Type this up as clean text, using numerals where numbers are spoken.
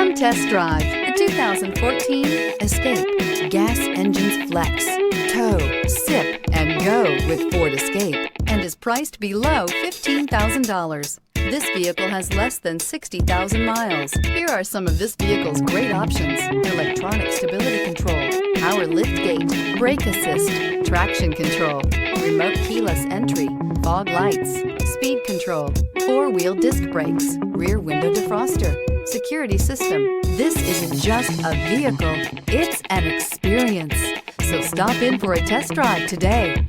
Come test drive the 2014 Escape. Gas engines flex, tow, sip, and go with Ford Escape, and is priced below $15,000. This vehicle has less than 60,000 miles. Here are some of this vehicle's great options: electronic stability control, power liftgate, brake assist, traction control, remote keyless entry, fog lights, speed control, four-wheel disc brakes, rear window defroster, security system. This isn't just a vehicle, it's an experience. So stop in for a test drive today.